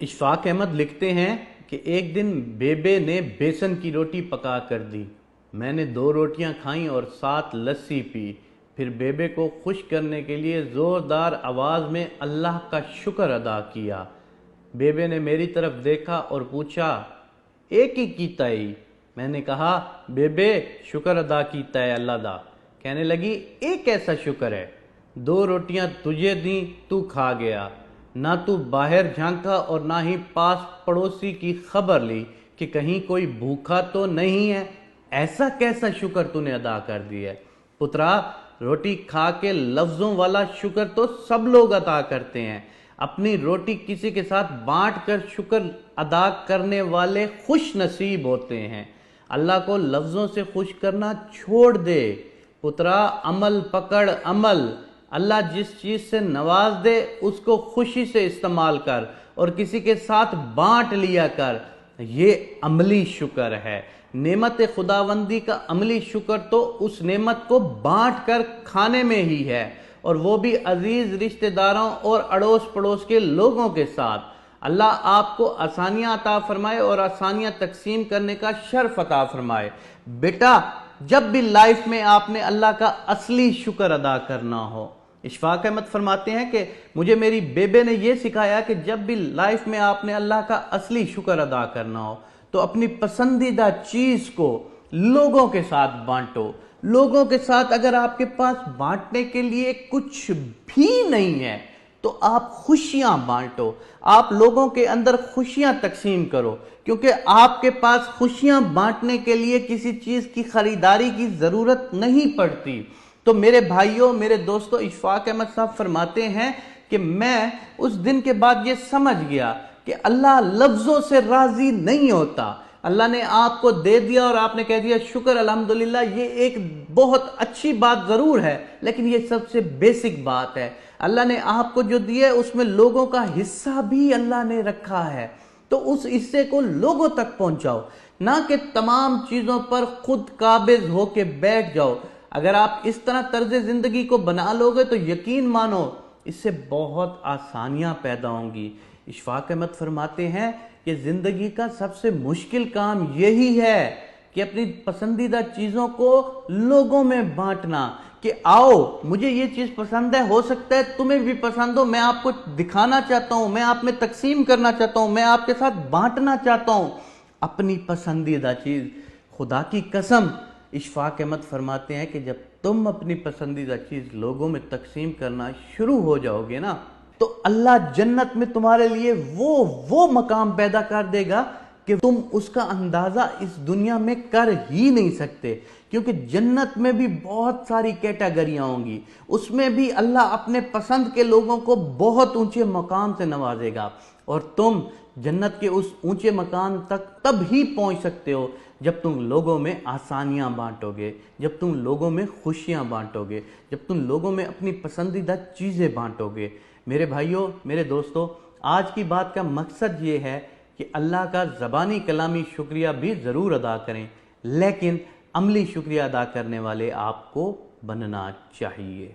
اشفاق احمد لکھتے ہیں کہ ایک دن بیبے نے بیسن کی روٹی پکا کر دی۔ میں نے 2 روٹیاں کھائیں اور ساتھ لسی پی۔ پھر بیبے کو خوش کرنے کے لیے زوردار آواز میں اللہ کا شکر ادا کیا۔ بیبے نے میری طرف دیکھا اور پوچھا، ایک ہی کیتا ہی؟ میں نے کہا، بیبے شکر ادا کیتا ہے اللہ دا۔ کہنے لگی، ایک کیسا شکر ہے؟ 2 روٹیاں تجھے دیں، تو کھا گیا، نہ تو باہر جھانکا اور نہ ہی پاس پڑوسی کی خبر لی کہ کہیں کوئی بھوکا تو نہیں ہے۔ ایسا کیسا شکر تو نے ادا کر دیا ہے؟ پترا، روٹی کھا کے لفظوں والا شکر تو سب لوگ ادا کرتے ہیں۔ اپنی روٹی کسی کے ساتھ بانٹ کر شکر ادا کرنے والے خوش نصیب ہوتے ہیں۔ اللہ کو لفظوں سے خوش کرنا چھوڑ دے پترا، عمل پکڑ عمل۔ اللہ جس چیز سے نواز دے اس کو خوشی سے استعمال کر اور کسی کے ساتھ بانٹ لیا کر۔ یہ عملی شکر ہے۔ نعمت خداوندی کا عملی شکر تو اس نعمت کو بانٹ کر کھانے میں ہی ہے، اور وہ بھی عزیز رشتہ داروں اور اڑوس پڑوس کے لوگوں کے ساتھ۔ اللہ آپ کو آسانیاں عطا فرمائے اور آسانیاں تقسیم کرنے کا شرف عطا فرمائے۔ بیٹا، جب بھی لائف میں آپ نے اللہ کا اصلی شکر ادا کرنا ہو، اشفاق احمد فرماتے ہیں کہ مجھے میری بیبے نے یہ سکھایا کہ جب بھی لائف میں آپ نے اللہ کا اصلی شکر ادا کرنا ہو تو اپنی پسندیدہ چیز کو لوگوں کے ساتھ بانٹو۔ لوگوں کے ساتھ اگر آپ کے پاس بانٹنے کے لیے کچھ بھی نہیں ہے تو آپ خوشیاں بانٹو، آپ لوگوں کے اندر خوشیاں تقسیم کرو، کیونکہ آپ کے پاس خوشیاں بانٹنے کے لیے کسی چیز کی خریداری کی ضرورت نہیں پڑتی۔ تو میرے بھائیوں، میرے دوستو، اشفاق احمد صاحب فرماتے ہیں کہ میں اس دن کے بعد یہ سمجھ گیا کہ اللہ لفظوں سے راضی نہیں ہوتا۔ اللہ نے آپ کو دے دیا اور آپ نے کہہ دیا شکر الحمدللہ، یہ ایک بہت اچھی بات ضرور ہے، لیکن یہ سب سے بیسک بات ہے۔ اللہ نے آپ کو جو دیا ہے اس میں لوگوں کا حصہ بھی اللہ نے رکھا ہے، تو اس حصے کو لوگوں تک پہنچاؤ، نہ کہ تمام چیزوں پر خود قابض ہو کے بیٹھ جاؤ۔ اگر آپ اس طرح طرز زندگی کو بنا لو گے تو یقین مانو اس سے بہت آسانیاں پیدا ہوں گی۔ اشفاق احمد فرماتے ہیں کہ زندگی کا سب سے مشکل کام یہی ہے کہ اپنی پسندیدہ چیزوں کو لوگوں میں بانٹنا، کہ آؤ مجھے یہ چیز پسند ہے، ہو سکتا ہے تمہیں بھی پسند ہو، میں آپ کو دکھانا چاہتا ہوں، میں آپ میں تقسیم کرنا چاہتا ہوں، میں آپ کے ساتھ بانٹنا چاہتا ہوں اپنی پسندیدہ چیز۔ خدا کی قسم، اشفاق احمد فرماتے ہیں کہ جب تم اپنی پسندیدہ چیز لوگوں میں تقسیم کرنا شروع ہو جاؤ گے نا، تو اللہ جنت میں تمہارے لیے وہ مقام پیدا کر دے گا کہ تم اس کا اندازہ اس دنیا میں کر ہی نہیں سکتے، کیونکہ جنت میں بھی بہت ساری کیٹیگریاں ہوں گی، اس میں بھی اللہ اپنے پسند کے لوگوں کو بہت اونچے مقام سے نوازے گا، اور تم جنت کے اس اونچے مقام تک تب ہی پہنچ سکتے ہو جب تم لوگوں میں آسانیاں بانٹو گے، جب تم لوگوں میں خوشیاں بانٹو گے، جب تم لوگوں میں اپنی پسندیدہ چیزیں بانٹو گے۔ میرے بھائیوں، میرے دوستو، آج کی بات کا مقصد یہ ہے کہ اللہ کا زبانی کلامی شکریہ بھی ضرور ادا کریں، لیکن عملی شکریہ ادا کرنے والے آپ کو بننا چاہیے۔